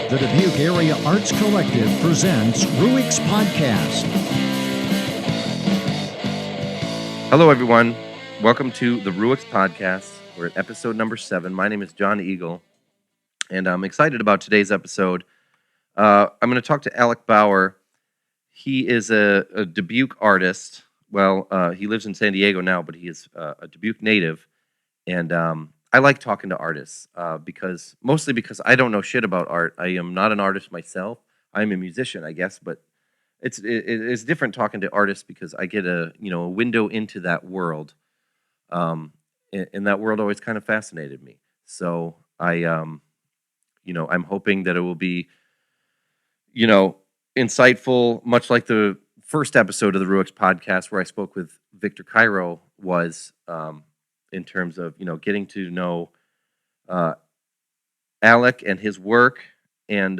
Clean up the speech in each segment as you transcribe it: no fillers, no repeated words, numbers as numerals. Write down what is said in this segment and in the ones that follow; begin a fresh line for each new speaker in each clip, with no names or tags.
The Dubuque Area Arts Collective presents Ruix Podcast.
Hello, everyone. Welcome to the Ruix Podcast. We're at episode number 7. My name is Jon Eagle, and I'm excited about today's episode. I'm going to talk to Alec Bauer. He is a Dubuque artist. Well, he lives in San Diego now, but he is a Dubuque native. And I like talking to artists mostly because I don't know shit about art. I am not an artist myself. I'm a musician, I guess, but it's different talking to artists because I get a window into that world. And that world always kind of fascinated me. So I'm hoping that it will be, insightful, much like the first episode of the Ruix podcast where I spoke with Victor Cairo was, in terms of, getting to know Alec and his work and,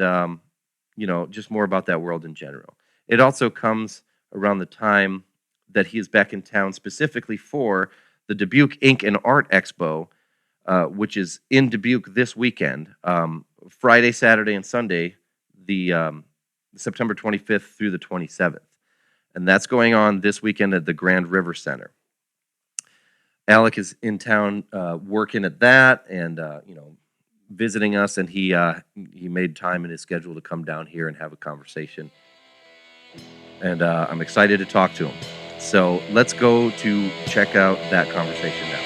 just more about that world in general. It also comes around the time that he is back in town specifically for the Dubuque Ink and Art Expo, which is in Dubuque this weekend, Friday, Saturday, and Sunday, the September 25th through the 27th. And that's going on this weekend at the Grand River Center. Alec is in town working at that and, visiting us, and he made time in his schedule to come down here and have a conversation. And I'm excited to talk to him. So let's go to check out that conversation now.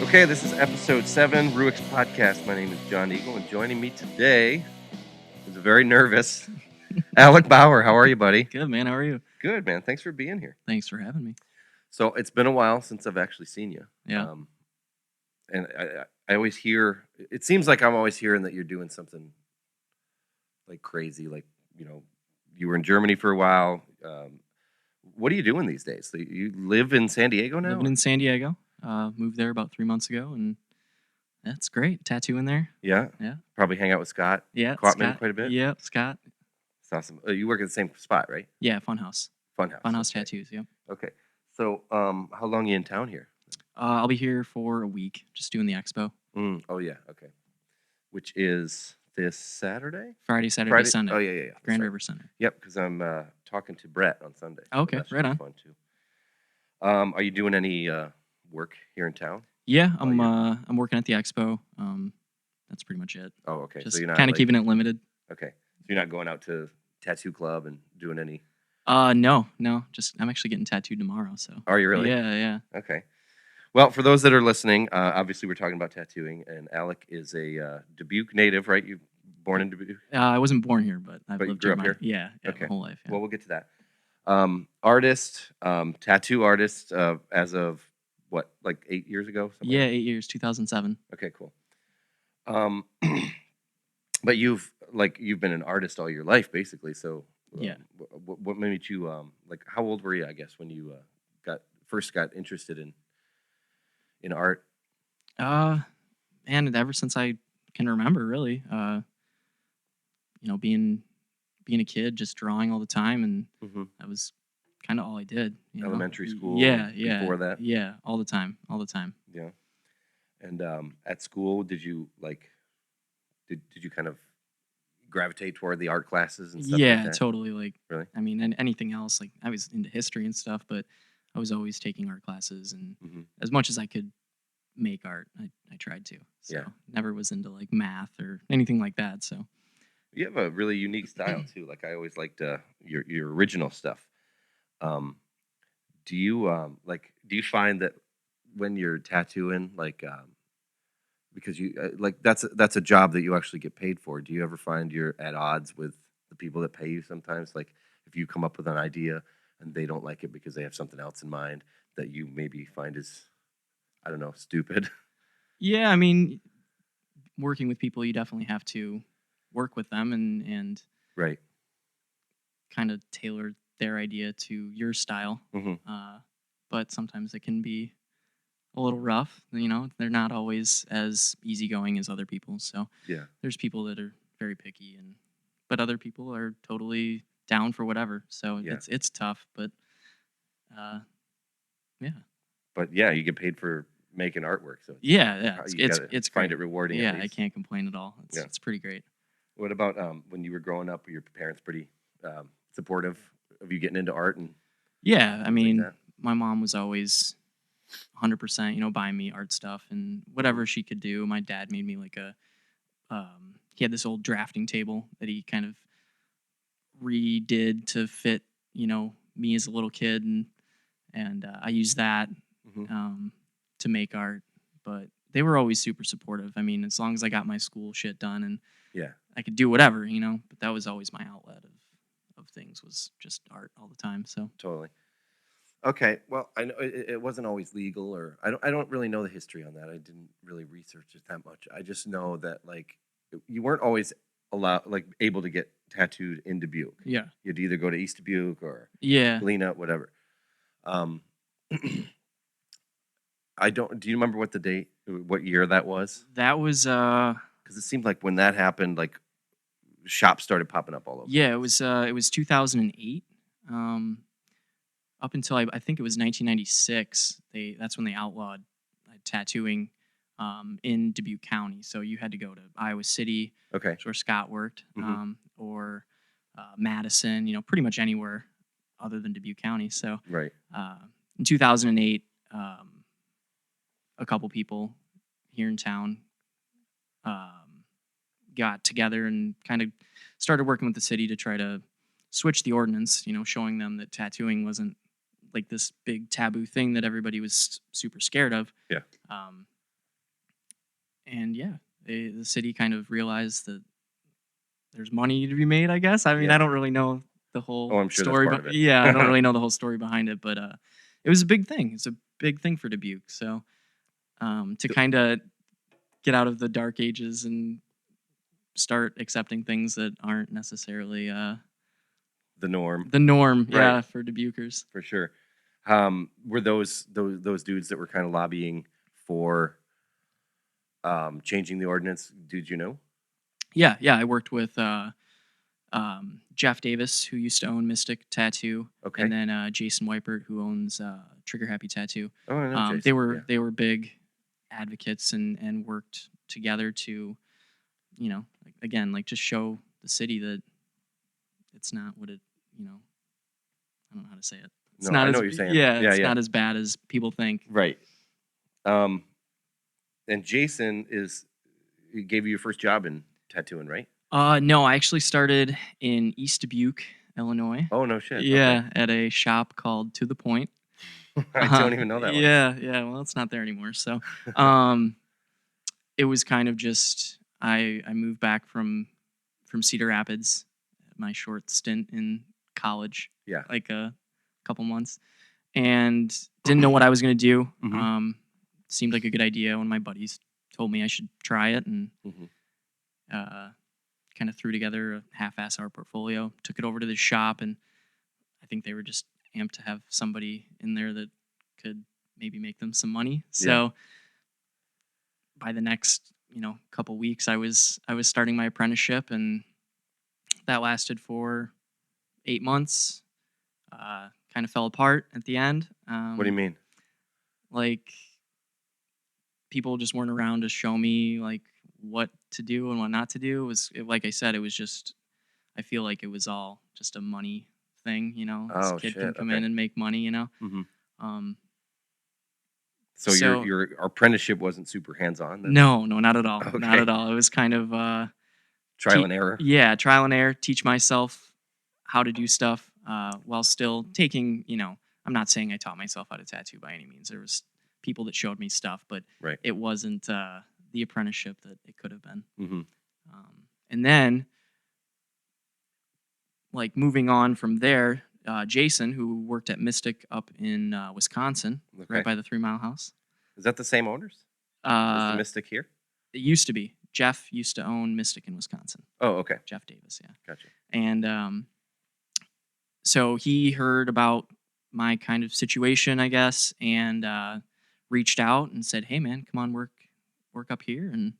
Okay, this is episode 7, Ruix Podcast. My name is Jon Eagle, and joining me today is a very nervous Alec Bauer. How are you, buddy?
Good, man. How are you?
Good, man. Thanks for being here.
Thanks for having me.
So it's been a while since I've actually seen you.
Yeah.
And I always hear, it seems like I'm always hearing that you're doing something like crazy, like, you were in Germany for a while. What are you doing these days? So you live in San Diego now?
Living in San Diego. Moved there about 3 months ago, and that's great. Tattoo in there.
Yeah?
Yeah.
Probably hang out with Scott?
Yeah.
Quatman
Scott.
quite a bit?
Yep, Scott.
That's awesome. You work at the same spot, right?
Yeah, Funhouse. Funhouse
Okay.
Tattoos, yep.
Okay. So how long are you in town here?
I'll be here for a week, just doing the expo.
Oh, yeah. Okay. Which is this Saturday?
Friday, Saturday, Sunday.
Oh, yeah.
Grand River Center.
Yep, because I'm talking to Brett on Sunday.
Oh, okay,
that should
right
be
on.
Fun too. Are you doing any work here in town?
Yeah, I'm working at the expo. That's pretty much it.
Oh, okay.
Just
So you're not
kind of keeping it limited.
Okay. So you're not going out to tattoo club and doing any?
No. Just I'm actually getting tattooed tomorrow. So.
Are you really?
Yeah.
Okay. Well, for those that are listening, obviously we're talking about tattooing, and Alec is a Dubuque native, right? You born in Dubuque?
I wasn't born here, but I've
But you
lived
grew
here
up here?
Yeah,
Okay.
my whole life. Yeah.
Well, we'll get to that. Artist, tattoo artist, as of what, like 8 years ago? Something
Yeah,
like
8 years, 2007.
that? Okay, cool. But you've been an artist all your life, basically. So
Yeah.
what made you how old were you, I guess, when you first got interested in art?
And ever since I can remember, really, being a kid, just drawing all the time, and
Mm-hmm.
that was kind of all I did.
Elementary school.
Yeah.
Before that.
Yeah, all the time.
Yeah. And at school, did you did you kind of gravitate toward the art classes and stuff
Yeah,
like that?
totally. Like,
Really?
I mean, and anything else. Like, I was into history and stuff, but I was always taking art classes, and
Mm-hmm.
as much as I could make art, I tried to. So
Yeah.
never was into like math or anything like that. So.
You have a really unique style too. Like I always liked your original stuff. Do you find that when you're tattooing, because you that's a job that you actually get paid for? Do you ever find you're at odds with the people that pay you sometimes? Like if you come up with an idea and they don't like it because they have something else in mind that you maybe find is, I don't know, stupid.
Yeah, I mean, working with people, you definitely have to work with them and
Right.
kind of tailor their idea to your style.
Mm-hmm.
But sometimes it can be a little rough. They're not always as easygoing as other people. So
Yeah.
there's people that are very picky, but other people are totally down for whatever. So
Yeah.
it's tough, but yeah.
But yeah, you get paid for making artwork, so
Yeah,
you gotta
it's
find
great.
it rewarding.
Yeah,
At
I
least.
can't complain at all.
Yeah.
It's pretty great.
What about when you were growing up? Were your parents pretty supportive of you getting into art and
Yeah, I
things like
mean,
that?
my mom was always 100%, buying me art stuff and whatever she could do. My dad made me like he had this old drafting table that he kind of redid to fit, me as a little kid, and I used that
Mm-hmm.
to make art. But they were always super supportive. I mean, as long as I got my school shit done and
Yeah,
I could do whatever, But that was always my outlet of things, was just art all the time. So
totally. Okay, well, I know it wasn't always legal, or I don't really know the history on that. I didn't really research it that much. I just know that like you weren't always able to get tattooed in Dubuque.
yeah,
You'd either go to East Dubuque or
yeah,
Galena, whatever. Um, I don't. Do you remember what year that was?
that was
Because it seemed like when that happened, like shops started popping up all over.
yeah, it was 2008. Up until I think it was 1996. That's when they outlawed tattooing in Dubuque County. So you had to go to Iowa City,
Okay.
where Scott worked,
Mhm.
or Madison. Pretty much anywhere other than Dubuque County. So
Right.
in 2008, a couple people here in town got together and kind of started working with the city to try to switch the ordinance, showing them that tattooing wasn't like this big taboo thing that everybody was super scared of.
Yeah.
And yeah, the city kind of realized that there's money to be made, I guess. I mean,
Yeah.
I don't really know the whole
I'm sure that's
story.
part of it.
Yeah, I don't really know the whole story behind it, but it was a big thing. It's a big thing for Dubuque. So to kind of get out of the dark ages and start accepting things that aren't necessarily
The norm.
the norm,
Right.
yeah, for Dubuquers.
For sure. Were those dudes that were kind of lobbying for changing the ordinance? Did you know?
Yeah, I worked with Jeff Davis, who used to own Mystic Tattoo,
Okay.
and then Jason Weipert, who owns Trigger Happy Tattoo.
Oh, I know Jason.
They were big advocates and worked together to, again, like just show the city that it's not what it, I don't know how to say it. It's
No,
not
I know
as,
what you're saying.
Yeah, it's
Yeah.
not as bad as people think.
Right. And Jason he gave you your first job in tattooing, right?
No, I actually started in East Dubuque, Illinois.
Oh, no shit.
Yeah, at a shop called To the Point.
Okay. I don't even know that one.
Yeah. Well, it's not there anymore. So, it was kind of just I moved back from Cedar Rapids, my short stint in college.
Yeah.
Like a couple months, and didn't know what I was gonna do.
Mhm.
Seemed like a good idea. One of my buddies told me I should try it, and
Mhm.
kind of threw together a half-ass art portfolio. Took it over to the shop, and I think they were just amped to have somebody in there that could maybe make them some money. So by the next, couple weeks, I was starting my apprenticeship, and that lasted for 8 months. Kind of fell apart at the end.
What do you mean?
Like, people just weren't around to show me like what to do and what not to do. Like I said, it was just, I feel like it was all just a money thing. This
Oh,
kid
shit.
can come
Okay.
in and make money.
Mhm.
Um,
So your apprenticeship wasn't super hands-on then?
no, not at all. Not
Okay.
at all. It was kind of
Trial and error?
Yeah, trial and error. Teach myself how to do stuff while still taking. I'm not saying I taught myself how to tattoo by any means. There was people that showed me stuff, but
Right.
it wasn't the apprenticeship that it could have been.
Mhm.
And then, like, moving on from there, Jason, who worked at Mystic up in Wisconsin,
Okay.
right by the 3 Mile House.
Is that the same owners as the
It
Mystic here?
used to be. Jeff used to own Mystic in Wisconsin.
Oh, okay.
Jeff Davis, yeah.
Gotcha.
And so he heard about my kind of situation, I guess, and reached out and said, "Hey, man, come on, work up here." And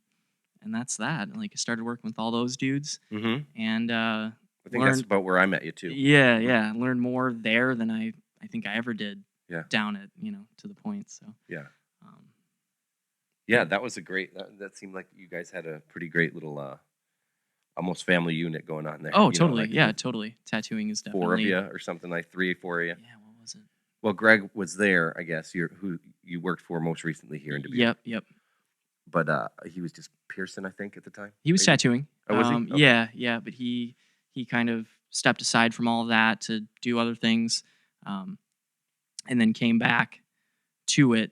and that's that. Like I started working with all those dudes,
Mm-hmm.
and
I think that's
learned.
about where I met you too.
Yeah,
Mhm.
yeah, learned more there than I think I ever did
Yeah.
down at to the point. So
Yeah.
um,
Yeah, that was a great. That seemed like you guys had a pretty great little, almost family unit going on there.
oh,
You know,
totally,
like
yeah, totally. Tattooing is
four of
definitely
you or something, like 3, 4 of you.
yeah. What was it?
Well, Greg was there, I guess. Who you worked for most recently here in Dubuque,
Yep, yep.
but he was just Pearson, I think, at the time.
He was
Maybe.
tattooing.
Oh, was he? Okay.
Yeah, yeah, but he kind of stepped aside from all of that to do other things, um, and then came back to it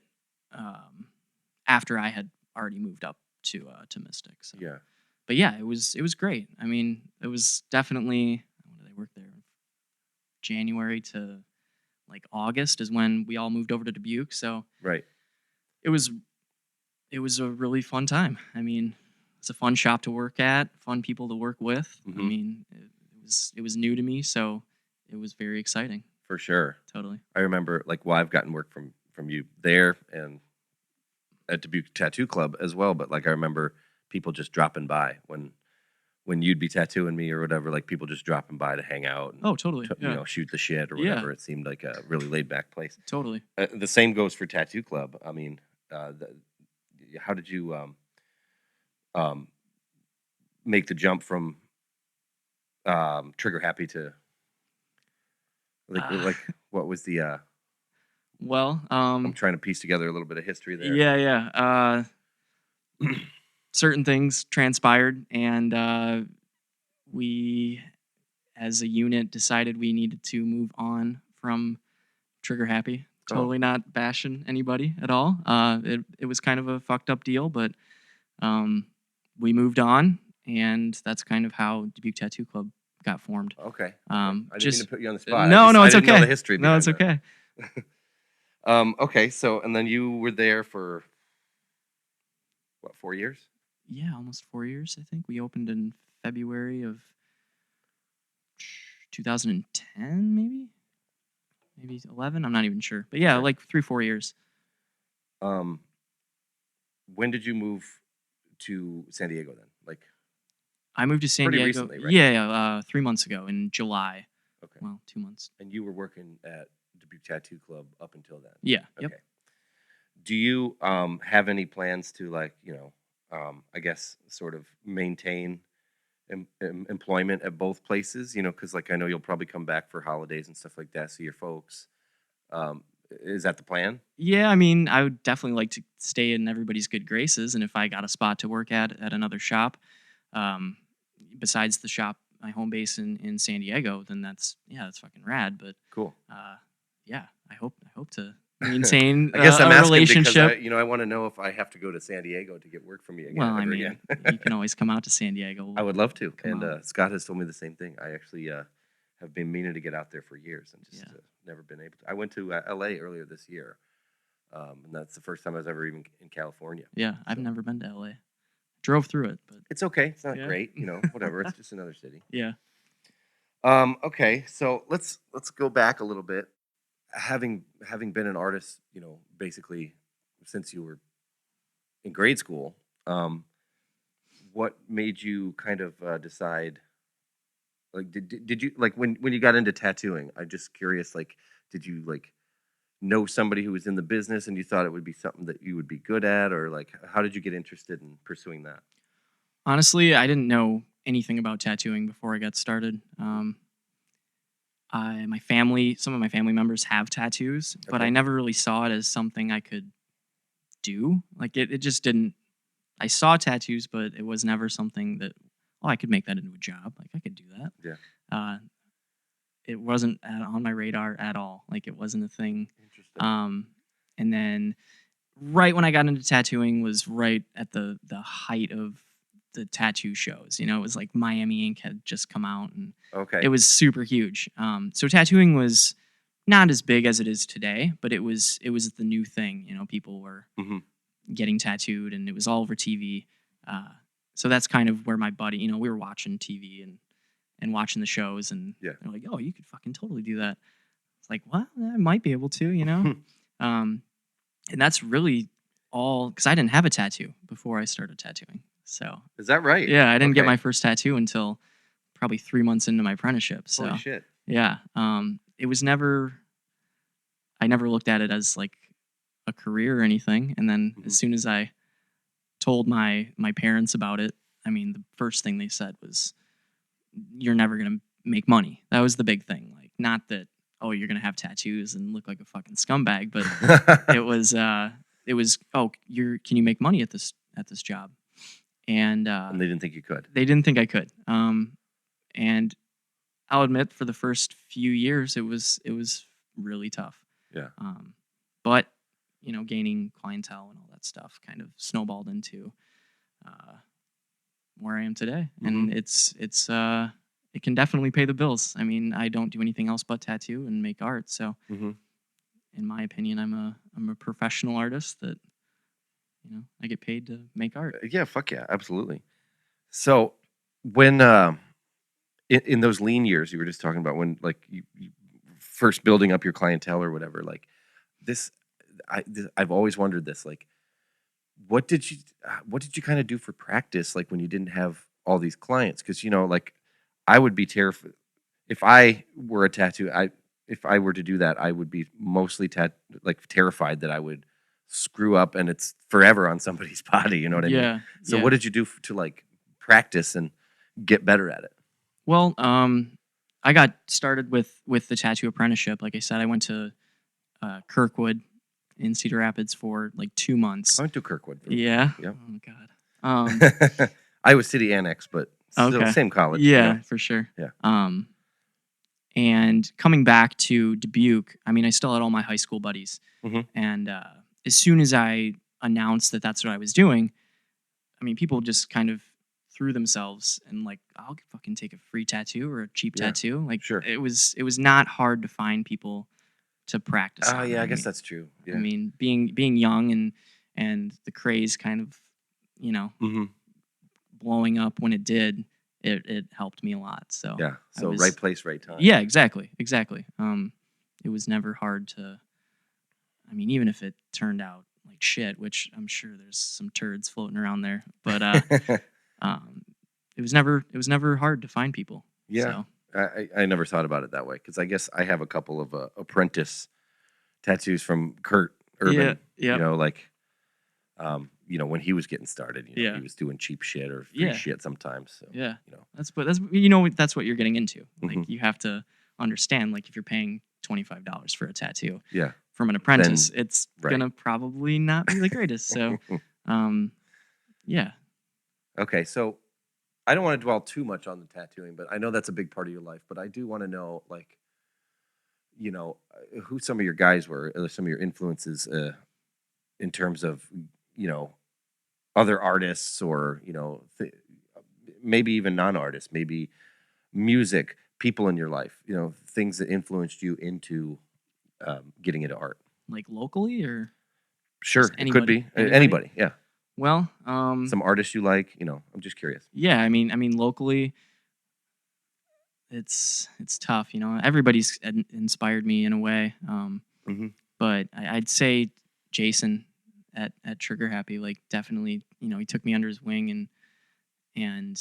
after I had already moved up to Mystic. So.
Yeah.
But yeah, it was great. I mean, it was definitely when did I work there? January to like August is when we all moved over to Dubuque. So
Right.
it was a really fun time. I mean, it's a fun shop to work at, fun people to work with. I
Mhm.
mean, it was new to me, so it was very exciting.
For sure.
Totally.
I remember, like, well, I've gotten work from you there and at Dubuque Tattoo Club as well. But like, I remember people just dropping by when you'd be tattooing me or whatever. Like, people just dropping by to hang out and
Oh, totally.
you shoot the shit or
Yeah.
whatever. It seemed like a really laid back place.
Totally.
The same goes for Tattoo Club. I mean, how did you um, make the jump from Trigger Happy to like what was the
Well,
I'm trying to piece together a little bit of history there.
yeah, yeah. Certain things transpired, and we, as a unit, decided we needed to move on from Trigger Happy.
Oh.
Totally not bashing anybody at all. It was kind of a fucked up deal, but we moved on, and that's kind of how Dubuque Tattoo Club got formed.
Okay. I
Um,
didn't mean
just
to put you on the spot.
no,
I
it's
didn't know
okay.
the history
No, it's
behind
okay.
that. Okay, so and then you were there for what, 4 years?
Yeah, almost 4 years. I think we opened in February of 2010, maybe 11. I'm not even sure, but yeah,
Okay.
like 3-4 years.
Um, when did you move to San Diego then? Like,
I moved to San
Pretty
Diego.
recently, right?
Yeah, 3 months ago in July.
okay.
Well, 2 months.
And you were working at Dubuque Tattoo Club up until then.
Yeah.
Okay.
Yep.
Do you have any plans to, like, I guess sort of maintain employment at both places? Because like I know you'll probably come back for holidays and stuff like that, see your folks. Is that the plan?
Yeah, I mean, I would definitely like to stay in everybody's good graces, and if I got a spot to work at another shop, um, besides the shop, my home base in San Diego, then that's fucking rad. But
Cool.
yeah, I hope to maintain
I guess I'm
a
asking
relationship.
because I want to know if I have to go to San Diego to get work from you again.
Well, I
ever
mean,
again.
you can always come out to San Diego.
I would love to.
Come
And
out.
Scott has told me the same thing. I actually have been meaning to get out there for years and just never been able to. I went to LA earlier this year, and that's the first time I was ever even in California.
Yeah, I've never been to LA. Drove through it, but
It's okay. It's not
Yeah.
great, whatever. It's just another city.
yeah.
Okay, so let's go back a little bit. Having been an artist, basically since you were in grade school, what made you kind of decide? Like, did you, like, when you got into tattooing? I'm just curious. Like, did you like know somebody who was in the business and you thought it would be something that you would be good at, or like how did you get interested in pursuing that?
Honestly, I didn't know anything about tattooing before I got started. Some of my family members have tattoos, but
Okay.
I never really saw it as something I could do. Like it just didn't. I saw tattoos, but it was never something that I could make that into a job. Like I could do that.
Yeah.
It wasn't on my radar at all. Like it wasn't a thing.
Interesting.
And then right when I got into tattooing was right at the height of the tattoo shows. It was like Miami Ink had just come out, and
Okay.
it was super huge. So tattooing was not as big as it is today, but it was the new thing. People were
Mhm.
getting tattooed, and it was all over TV. So that's kind of where my buddy, we were watching TV and watching the shows, and
Yeah.
they're like, "Oh, you could fucking totally do that." It's like, well, I might be able to, and that's really all because I didn't have a tattoo before I started tattooing. So
Is that right?
yeah, I didn't get
Okay.
my first tattoo until probably 3 months into my apprenticeship. So
Holy shit.
yeah, it was never. I never looked at it as like a career or anything. And then
Mhm.
as soon as I told my parents about it, I mean, the first thing they said was, "You're never gonna make money." That was the big thing. Like, not that, oh, you're gonna have tattoos and look like a fucking scumbag, but it was, oh, can you make money at this job? And
And they didn't think you could.
they didn't think I could. And I'll admit, for the first few years, it was really tough.
Yeah.
But gaining clientele and all that stuff kind of snowballed into uh, where I am today, and it can definitely pay the bills. I mean, I don't do anything else but tattoo and make art, so
Mm-hmm.
in my opinion, I'm a professional artist that I get paid to make art.
Yeah, fuck yeah, absolutely. So when in those lean years you were just talking about, when like you first building up your clientele or whatever, like this, I've always wondered this, like what did you kind of do for practice, like when you didn't have all these clients? Because like I would be terrified if I were a tattoo. If I were to do that, I would be mostly like terrified that I would screw up and it's forever on somebody's body. You know what I mean?
Yeah.
So
yeah.
what did you do to like practice and get better at it?
Well, I got started with the tattoo apprenticeship. Like I said, I went to Kirkwood in Cedar Rapids for like 2 months.
I went to Kirkwood.
Yeah.
Yep.
Oh God.
Iowa City Annex, but still
Okay.
same college.
Yeah, for sure.
Yeah.
And coming back to Dubuque, I mean, I still had all my high school buddies,
Mhm.
and as soon as I announced that that's what I was doing, I mean, people just kind of threw themselves and like, I'll fucking take a free tattoo or a cheap
Yeah,
tattoo. Like,
sure.
it was not hard to find people to practice.
Oh
on.
yeah, I guess that's true. Yeah.
I mean, being young and the craze kind of,
hmm
blowing up when it did, it helped me a lot. So
Yeah.
I
So
was-
right place, right time.
Yeah, exactly. It was never hard to. I mean, even if it turned out like shit, which I'm sure there's some turds floating around there, but it was never hard to find people.
Yeah.
So,
I never thought about it that way, because I guess I have a couple of apprentice tattoos from Kurt Urban.
Yeah.
Like, when he was getting started,
Yeah.
he was doing cheap shit or free
Yeah.
shit sometimes. So,
yeah,
you know.
that's that's what you're getting into. Like,
Mhm.
you have to understand, like, if you're paying $25 for a tattoo
Yeah.
from an apprentice, it's
right.
gonna probably not be the greatest. So, yeah.
Okay, so I don't want to dwell too much on the tattooing, but I know that's a big part of your life. But I do want to know, like, who some of your guys were, some of your influences in terms of, other artists, or, maybe even non-artists, maybe music, people in your life, things that influenced you into getting into art.
Like, locally, or
Sure,
just
it could be
anybody?
anybody. Yeah,
Well,
some artists you like. I'm just curious.
yeah. I mean, locally, it's tough. Everybody's inspired me in a way.
hmm
But I'd say Jason at Trigger Happy, like, definitely, he took me under his wing and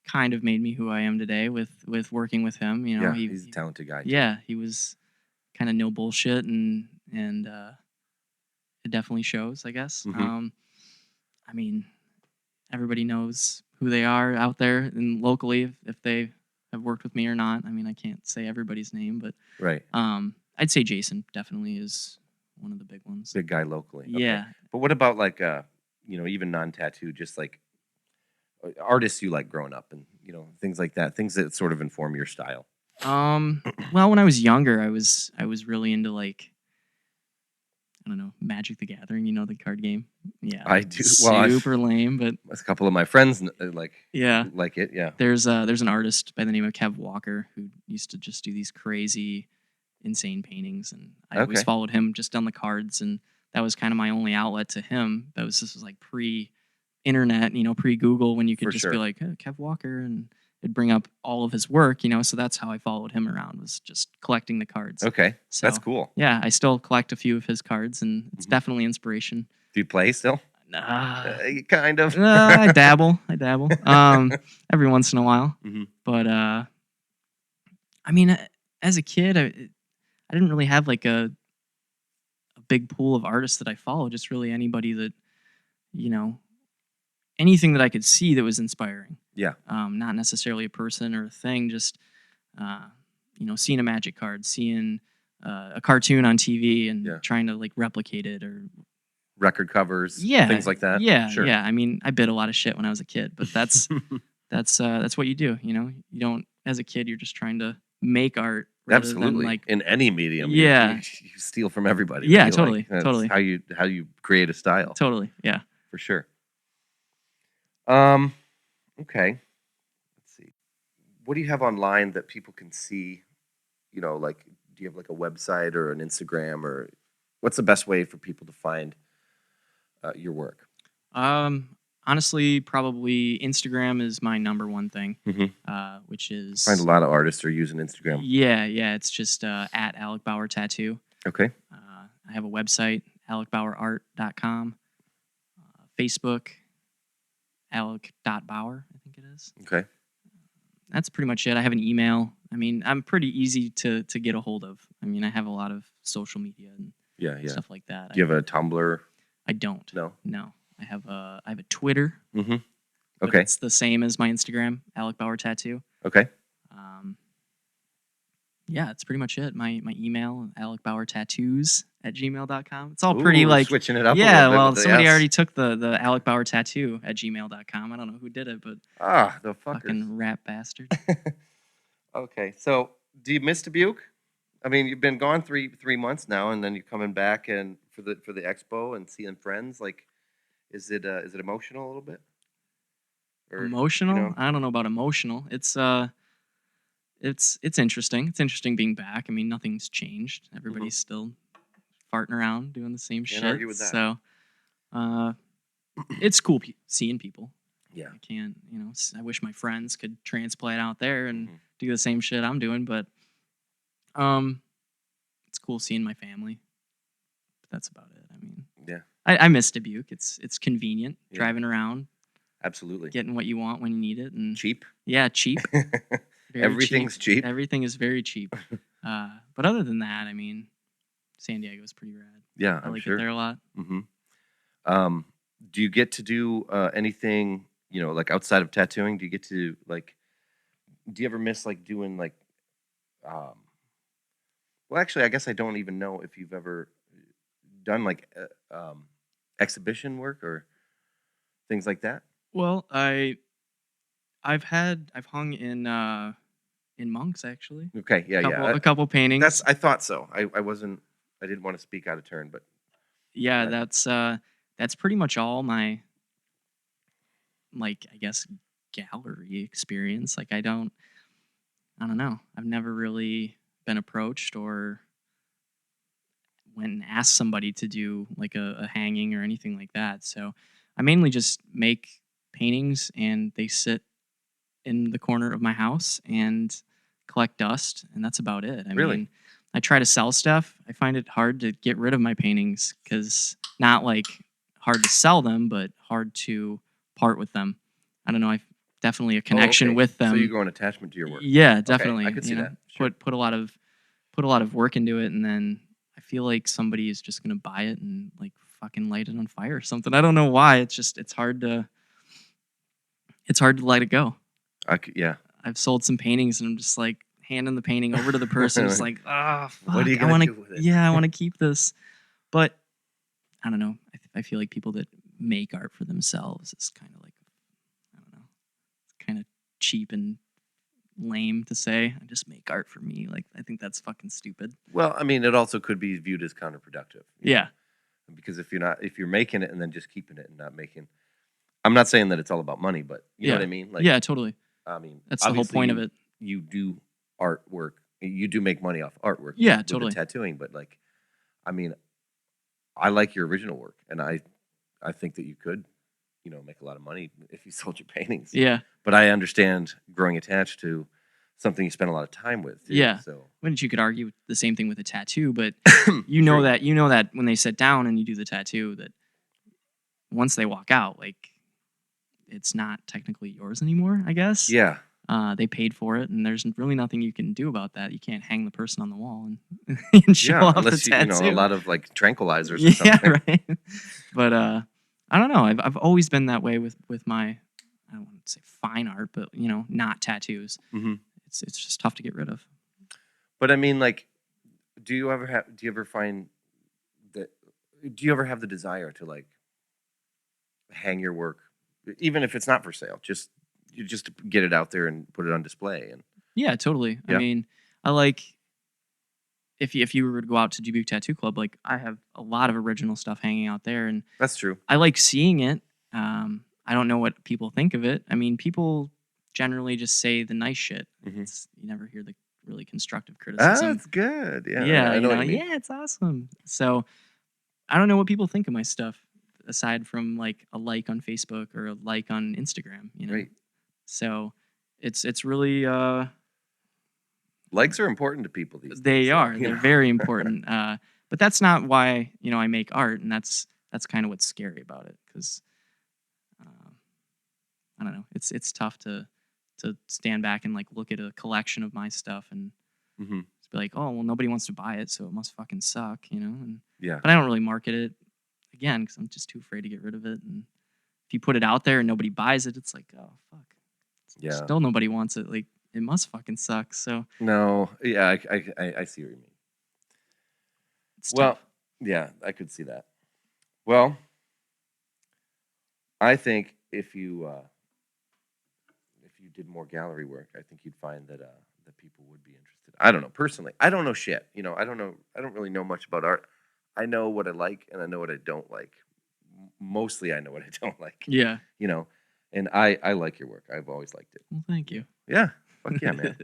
kind of made me who I am today with working with him.
Yeah, he's a talented guy. Too.
Yeah, he was kind of no bullshit, and it definitely shows, I guess.
Mhm.
I mean, everybody knows who they are out there and locally, if they have worked with me or not. I mean, I can't say everybody's name, but
Right.
I'd say Jason definitely is one of the big ones.
Big guy locally. Okay.
Yeah.
But what about, like, even non-tattoo, just like artists you like growing up, and things like that, things that sort of inform your style.
Well, when I was younger, I was really into, like, I don't know, Magic the Gathering, the card game. Yeah.
I do. Well,
Super lame, but
a couple of my friends
yeah.
like it. Yeah.
There's an artist by the name of Kev Walker who used to just do these crazy, insane paintings, and I always
Okay.
followed him just on the cards, and that was kind of my only outlet to him. This was like pre-internet, pre-Google, when you could
For
just
sure.
be like, oh, Kev Walker, and it'd bring up all of his work, so that's how I followed him around, was just collecting the cards.
Okay.
So,
That's cool.
yeah, I still collect a few of his cards, and it's
Mhm.
definitely inspiration.
Do you play still? Kind of.
I dabble. Every once in a while.
Mhm.
But I mean, as a kid, I didn't really have like a big pool of artists that I follow. Just really anybody that, you know, anything that I could see that was inspiring.
Yeah.
Not necessarily a person or a thing. Just seeing a magic card, seeing a cartoon on TV, and
Yeah.
trying to like replicate it or
Record covers, things like that.
Yeah,
Sure.
yeah. I mean, I bit a lot of shit when I was a kid, but that's that's what you do. You don't as a kid. You're just trying to make art rather
Absolutely.
than like
In any medium,
Yeah.
you steal from everybody. I
Yeah,
feel
totally,
like. That's
totally.
how you create a style.
Totally, yeah.
For sure. Okay. Let's see. What do you have online that people can see? Like, do you have like a website or an Instagram, or what's the best way for people to find your work?
Honestly, probably Instagram is my number one thing.
Mm-hmm.
Which is
Find a lot of artists are using Instagram.
Yeah. It's just at Alec Bauer Tattoo.
Okay.
I have a website, alecbauerart.com. Facebook, alec.bauer, I think it is.
Okay.
That's pretty much it. I have an email. I mean, I'm pretty easy to get a hold of. I mean, I have a lot of social media and
Yeah.
stuff like that.
Do you have a Tumblr?
I don't.
No.
I have a Twitter.
Mm-hmm.
But
Okay.
it's the same as my Instagram, Alec Bauer Tattoo.
Okay.
Yeah, it's pretty much it. My email, alecbauertattoos@gmail.com. It's all pretty like
switching it up.
Yeah,
a little bit
well,
with the
somebody
S.
already took the Alec Bauer Tattoo@gmail.com. I don't know who did it, but
The fuckers.
fucking rat bastard.
Okay, so do you miss Dubuque? I mean, you've been gone three months now, and then you're coming back and for the expo and seeing friends. Like, is it emotional a little bit? Or,
Emotional? I don't know about emotional. It's interesting. It's interesting being back. I mean, nothing's changed. Everybody's still farting around doing the same
Can't
shit.
argue with that.
So, it's cool seeing people.
Yeah.
I can't, I wish my friends could transplant out there and do the same shit I'm doing, but it's cool seeing my family. But that's about it. I mean,
Yeah.
I miss Dubuque. It's convenient driving around,
Absolutely.
getting what you want when you need it, and
Cheap.
Yeah, cheap. Very
Everything's cheap.
Everything is very cheap. But other than that, I mean, San Diego is pretty rad.
Yeah,
I
I'm
like
sure.
it there a lot.
Mm-hmm. Do you get to do anything, like outside of tattooing? Do you get to like? Do you ever miss like doing like? Well, actually, I guess I don't even know if you've ever done like exhibition work or things like that.
Well, I've hung in Monks actually.
Okay, yeah,
A couple paintings.
I thought so. I didn't want to speak out of turn, but
yeah, that's pretty much all my, like, I guess, gallery experience. Like, I don't know. I've never really been approached or went and asked somebody to do like a hanging or anything like that. So I mainly just make paintings and they sit in the corner of my house and collect dust, and that's about it. I
Really?
mean, I try to sell stuff. I find it hard to get rid of my paintings because not like hard to sell them, but hard to part with them. I don't know. I've definitely a connection with them.
So you grow an attachment to your work.
Yeah, definitely.
I could see that. Sure.
Put a lot of work into it, and then I feel like somebody is just gonna buy it and like fucking light it on fire or something. I don't know why. It's hard to let it go.
Yeah.
I've sold some paintings, and I'm just like handing the painting over to the person. Just like, fuck.
What are you gonna do with it?
Yeah, I want to keep this, but I don't know. I feel like people that make art for themselves is kind of like, I don't know, kind of cheap and lame to say. I just make art for me. Like, I think that's fucking stupid.
Well, I mean, it also could be viewed as counterproductive.
Yeah.
Because if you're making it and then just keeping it and not making, I'm not saying that it's all about money, but you know what I mean? Like,
yeah, totally.
I mean,
That's the whole point of it.
You do artwork. You do make money off artwork.
Yeah,
with
totally.
the tattooing, but like, I mean, I like your original work, and I think that you could, make a lot of money if you sold your paintings.
Yeah.
But I understand growing attached to something you spend a lot of time with. Too,
yeah.
So
Wouldn't you could argue the same thing with a tattoo, but you know that when they sit down and you do the tattoo that once they walk out, like it's not technically yours anymore, I guess.
Yeah.
They paid for it, and there's really nothing you can do about that. You can't hang the person on the wall and show
Yeah,
off the
unless
tattoo.
a lot of like tranquilizers or
Yeah,
something.
right. But I don't know. I've always been that way with my, I don't want to say fine art, but not tattoos.
hmm
It's just tough to get rid of.
But I mean, like, do you ever find that? Do you ever have the desire to like hang your work, even if it's not for sale, just to get it out there and put it on display? And
Yeah, totally. I
Yeah.
mean, I like if you were to go out to Dubuque Tattoo Club, like I have a lot of original stuff hanging out there, and
that's true.
I like seeing it. I don't know what people think of it. I mean, people generally just say the nice shit.
Mhm.
You never hear the really constructive
Ah,
criticism.
that's good. Yeah,
Yeah,
I know what you mean.
yeah, it's awesome. So I don't know what people think of my stuff aside from like a like on Facebook or a like on Instagram.
Right.
So it's really
Likes are important to people these days.
they
so,
are
you
they're
know.
very important. But that's not why I make art, and that's kind of what's scary about it because I don't know. It's tough to stand back and like look at a collection of my stuff and
Mhm.
just be like, oh well, nobody wants to buy it, so it must fucking suck, And
Yeah.
but I don't really market it again because I'm just too afraid to get rid of it. And if you put it out there and nobody buys it, it's like, oh fuck,
Yeah.
still nobody wants it. Like it must fucking suck. So
No. Yeah. I see what you mean.
it's
Well,
tough.
yeah, I could see that. Well, I think if you did more gallery work, I think you'd find that people would be interested. I don't know personally. I don't know shit. I don't know. I don't really know much about art. I know what I like and I know what I don't like. Mostly, I know what I don't like.
Yeah.
And I like your work. I've always liked it.
Well, thank you.
Yeah. Fuck yeah, man.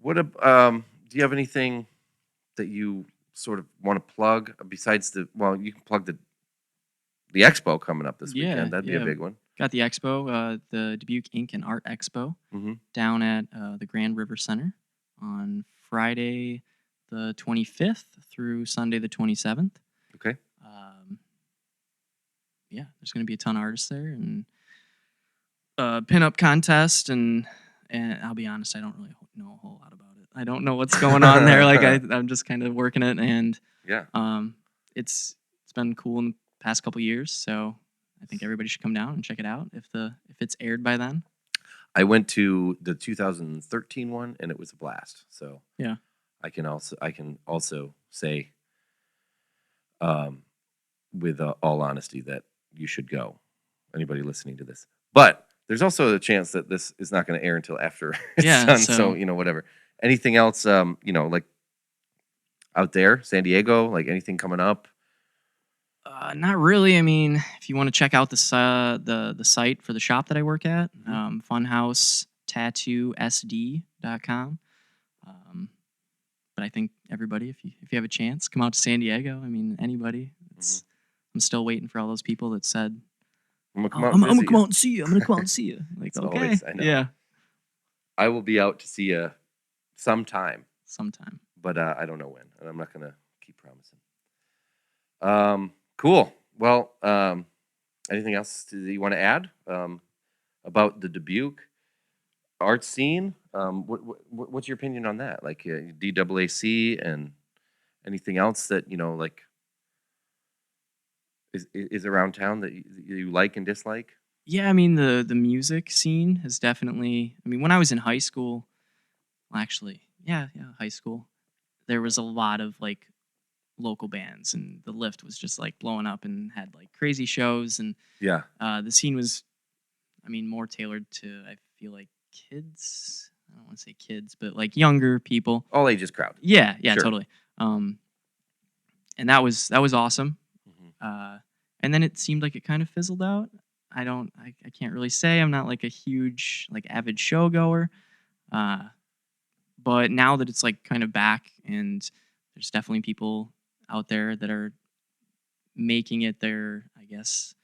Do you have anything that you sort of want to plug besides you can plug the expo coming up this weekend. That'd be a big one.
Got the expo, the Dubuque Ink and Art Expo,
Mhm.
down at the Grand River Center on Friday the 25th through Sunday the 27th.
Okay.
Yeah, there's going to be a ton of artists there and pin-up contest, and I'll be honest, I don't really know a whole lot about it. I don't know what's going on there. Like I'm just kind of working it, and
Yeah.
It's been cool in the past couple years, so I think everybody should come down and check it out if it's aired by then.
I went to the 2013 one and it was a blast. So
Yeah.
I can also say with all honesty that you should go. Anybody listening to this. But there's also a chance that this is not going to air until after it's done. So, whatever. Anything else like out there, San Diego, like anything coming up?
Not really. I mean, if you want to check out the site for the shop that I work at, funhousetattoo.sd.com. But I think everybody, if you have a chance, come out to San Diego. I mean, anybody. I'm still waiting for all those people that said,
I'm gonna
I'm gonna come out and see you. I'm gonna come out and see you. Like,
It's
okay,
always, I know.
yeah,
I will be out to see you sometime,
but
I don't know when, and I'm not gonna keep promising. Cool. Well, anything else that you want to add about the Dubuque art scene? What's your opinion on that? Like DAAC and anything else that like is around town that you like and dislike?
yeah. I mean, the music scene has definitely. I mean, when I was in high school, well, actually, yeah, high school, there was a lot of like local bands, and the Lift was just like blowing up and had like crazy shows, and
Yeah.
the scene was, I mean, more tailored to, I feel like, kids. I don't want to say kids, but like younger people.
All ages crowd.
Yeah,
Sure.
totally. And that was awesome. And then it seemed like it kind of fizzled out. I can't really say. I'm not like a huge like avid show goer. But now that it's like kind of back, and there's definitely people out there that are making it their, I guess,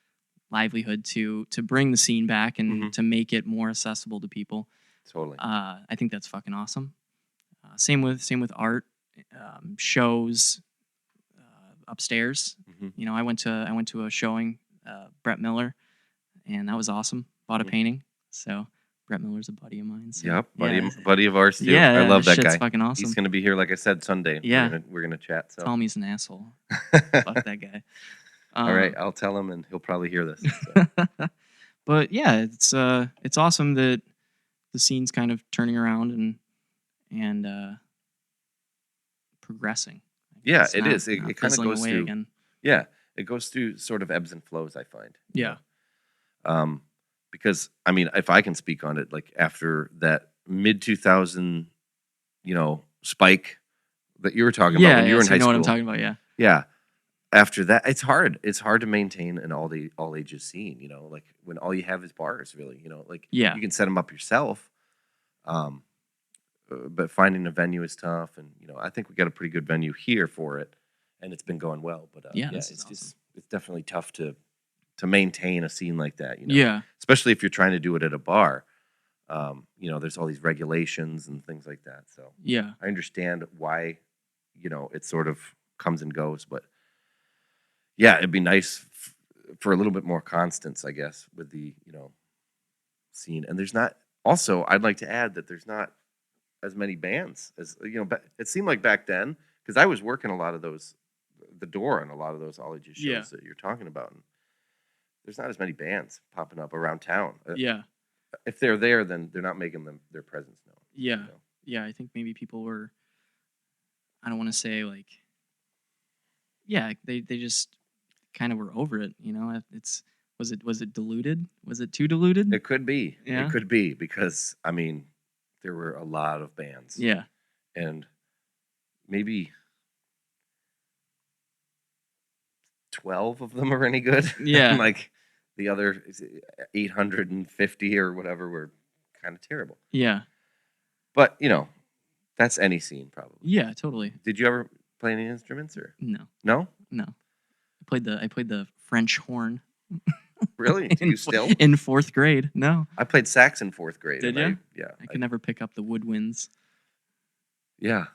livelihood to bring the scene back and to make it more accessible to people.
Totally.
I think that's fucking awesome. Same with art, shows upstairs. You know, I went to a showing, Brett Miller, and that was awesome. Bought a painting. So Brett Miller's a buddy of mine. So,
Yep,
yeah,
buddy of ours too.
yeah,
I
yeah,
love
this
that
shit's
guy.
fucking awesome.
He's gonna be here, like I said, Sunday.
Yeah.
We're gonna chat. So
Tell him he's an asshole. Fuck that guy.
all right, I'll tell him, and he'll probably hear this. So.
But yeah, it's awesome that the scene's kind of turning around and progressing.
Yeah,
It's
it
not-
is. It
not
kind of
fizzling
goes
away
through.
again.
Yeah, it goes through sort of ebbs and flows. I find.
Yeah.
Because I mean, if I can speak on it, like after that mid 2000, spike that you were talking about when you were in
so
high
you know
school.
what I'm talking about. Yeah.
Yeah. After that, it's hard. It's hard to maintain an all ages scene. Like when all you have is bars, really. Like
Yeah.
you can set them up yourself, but finding a venue is tough. And I think we got a pretty good venue here for it, and it's been going well. But
This
it's
is awesome.
it's definitely tough to maintain a scene like that.
Yeah.
Especially if you're trying to do it at a bar. There's all these regulations and things like that. So
Yeah.
I understand why, it sort of comes and goes, but yeah, it'd be nice for a little bit more constance, I guess, with the, scene. And there's not, also, I'd like to add that there's not as many bands as, it seemed like back then, because I was working a lot of those, the door on a lot of those all ages shows that you're talking about. And there's not as many bands popping up around town.
Yeah.
If they're there, then they're not making their presence known.
Yeah. Yeah. I think maybe people were, I don't want to say like, yeah, they just kind of were over it. Was it diluted? Was it too diluted?
It could be.
Yeah.
It could be because, I mean, there were a lot of bands.
Yeah.
And maybe 12 of them are any good.
Yeah.
Like the other 850 or whatever were kind of terrible.
Yeah.
But, that's any scene probably.
Yeah, totally.
Did you ever play any instruments or?
No.
No?
No. I played the French horn.
Really? Do you still?
In 4th grade. No.
I played sax in 4th grade.
Did
and
ya?
Yeah.
I could never pick up the woodwinds.
Yeah.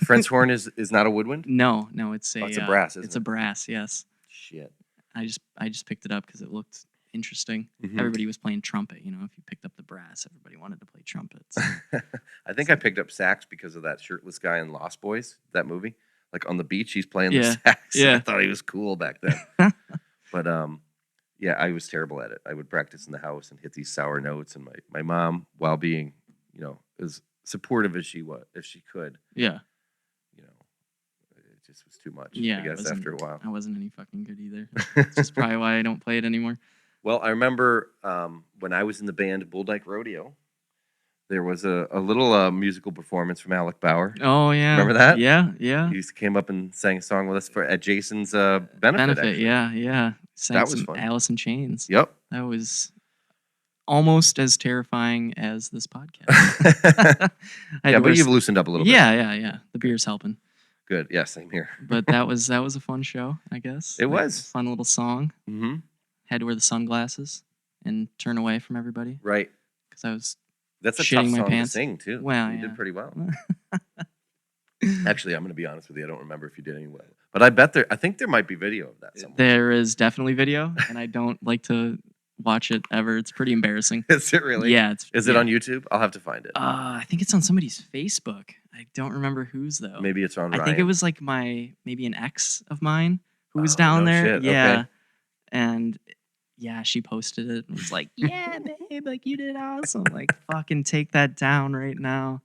French horn is not a woodwind?
No, it's
Oh, it's a brass, isn't
it's a brass, yes.
Shit.
I just picked it up because it looked interesting.
Mhm.
Everybody was playing trumpet. If you picked up the brass, everybody wanted to play trumpets.
I think I picked up sax because of that shirtless guy in Lost Boys, that movie. Like on the beach, he's playing the
Yeah.
sax.
Yeah.
I thought he was cool back then. But yeah, I was terrible at it. I would practice in the house and hit these sour notes, and my mom, while being, as supportive as she was, if she could,
Yeah.
it just was too much.
Yeah,
I
it
guess
wasn't-
after a while.
I wasn't any fucking good either. That's just probably why I don't play it anymore.
Well, I remember when I was in the band Bull Dyke Rodeo, there was a little musical performance from Alec Bauer.
Oh yeah.
Remember that?
Yeah, yeah.
He came up and sang a song with us at Jason's benefit. Actually.
Yeah. Sang
That was
some
fun.
Alice in Chains.
Yep.
That was almost as terrifying as this podcast. I had
Yeah,
to
but
wear
you've loosened up a little bit.
yeah. The beer's helping.
Good. Yeah, same here.
But that was a fun show, I guess.
It
Like,
was.
fun little song.
Mm-hmm.
Had to wear the sunglasses and turn away from everybody
Right.
because I was.
That's a
Shitting
tough
my
song
pants.
to sing too.
Well,
you
yeah.
did pretty well. Actually, I'm going to be honest with you. I don't remember if you did any well, but I think there might be video of that somewhere.
There is definitely video, and I don't like to watch it ever. It's pretty embarrassing.
Is it really?
Yeah,
Is it on YouTube? I'll have to find it.
I think it's on somebody's Facebook. I don't remember whose though.
Maybe it's on.
I
Ryan.
think it was like maybe an ex of mine who was
Oh,
down
no
there.
shit,
Yeah,
okay.
and yeah, she posted it and was like, "Yeah, babe, like you did awesome. Like fucking take that down right now."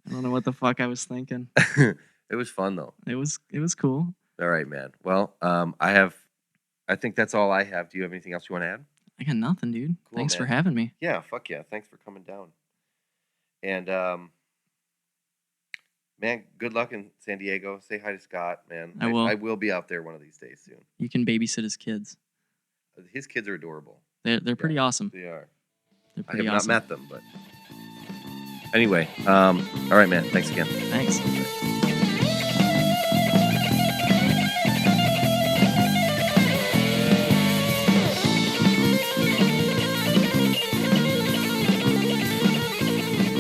I don't know what the fuck I was thinking.
It was fun though.
It was cool.
All right, man. Well, I think that's all I have. Do you have anything else you want to add?
I got nothing, dude.
Cool,
Thanks for
man.
having me.
Yeah, fuck yeah. Thanks for coming down. And man, good luck in San Diego. Say hi to Scott, man.
I will.
I will be out there one of these days soon.
You can babysit his kids.
His kids are adorable.
They're pretty awesome.
They are.
They're
I
pretty
have
awesome.
not met them, but anyway. All right, man. Thanks again.
Thanks.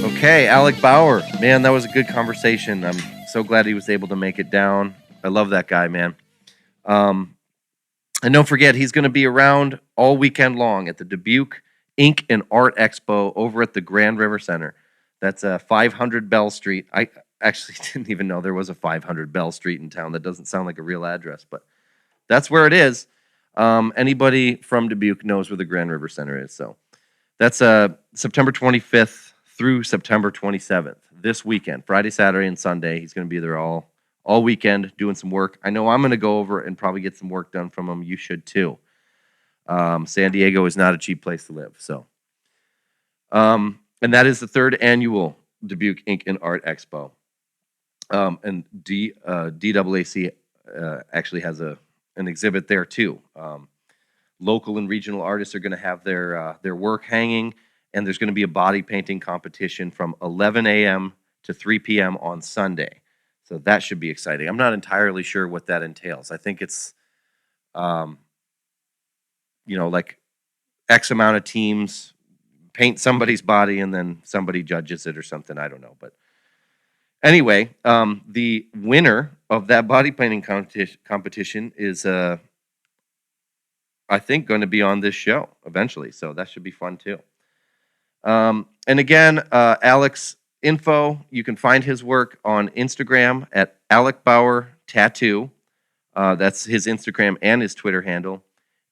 Okay, Alec Bauer. Man, that was a good conversation. I'm so glad he was able to make it down. I love that guy, man. And don't forget, he's going to be around all weekend long at the Dubuque Ink and Art Expo over at the Grand River Center. That's 500 Bell Street. I actually didn't even know there was a 500 Bell Street in town. That doesn't sound like a real address, but that's where it is. Anybody from Dubuque knows where the Grand River Center is. So that's September 25th through September 27th. This weekend, Friday, Saturday, and Sunday. He's going to be there all weekend doing some work. I know I'm going to go over and probably get some work done from him. You should too. San Diego is not a cheap place to live. So, and that is the third annual Dubuque Ink and Art Expo. And DAAC actually has an exhibit there too. Local and regional artists are going to have their work hanging, and there's going to be a body painting competition from 11 a.m. to 3 p.m. on Sunday. So that should be exciting. I'm not entirely sure what that entails. I think it's, like X amount of teams paint somebody's body and then somebody judges it or something. I don't know. But anyway, the winner of that body painting competition is, I think, going to be on this show eventually. So that should be fun too. And again, Alec's info, you can find his work on Instagram at Alec Bauer Tattoo. That's his Instagram and his Twitter handle.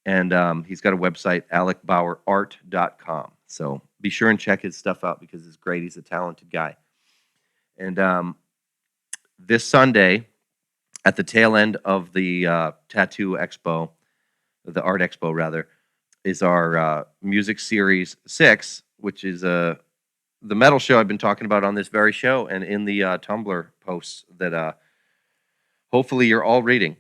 And he's got a website, alecbauerart.com. So be sure and check his stuff out because it's great. He's a talented guy. And this Sunday, at the tail end of the Tattoo Expo, the Art Expo rather, is our Music Series 6, which is the metal show I've been talking about on this very show and in the Tumblr posts that hopefully you're all reading.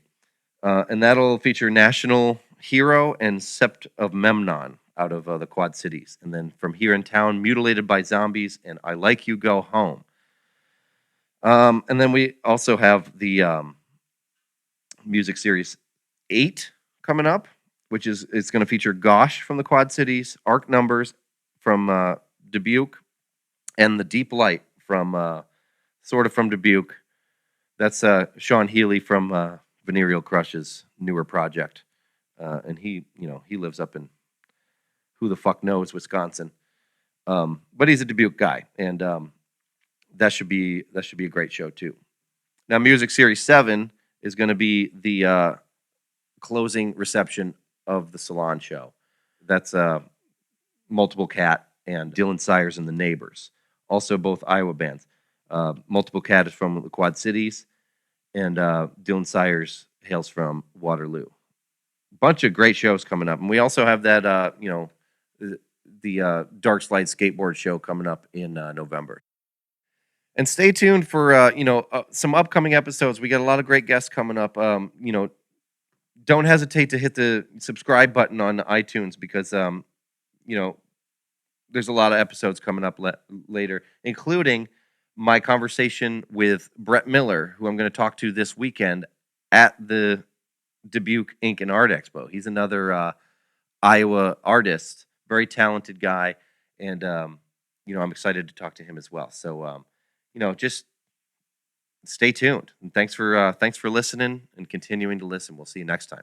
And that'll feature National Hero and Sept of Memnon out of the Quad Cities. And then From Here in Town, Mutilated by Zombies, and I Like You Go Home. And then we also have the Music Series 8 coming up, which is it's going to feature Gosh from the Quad Cities, Arc Numbers from Dubuque, and The Deep Light from sort of from Dubuque. That's Sean Healy from Venereal Crush's newer project. And he lives up in who the fuck knows, Wisconsin. But he's a Dubuque guy, and that should be a great show too. Now, Music Series 7 is going to be the closing reception of the Salon show. That's Multiple Cat and Dylan Sires and the Neighbors. Also, both Iowa bands. Multiple Cat is from the Quad Cities, and Dylan Sires hails from Waterloo. Bunch of great shows coming up, and we also have that the Dark Slide skateboard show coming up in November. And stay tuned for some upcoming episodes. We got a lot of great guests coming up. Don't hesitate to hit the subscribe button on iTunes because there's a lot of episodes coming up later, including my conversation with Brett Miller, who I'm going to talk to this weekend at the Dubuque Ink and Art Expo. He's another Iowa artist, very talented guy, and I'm excited to talk to him as well. So just stay tuned. And thanks for listening and continuing to listen. We'll see you next time.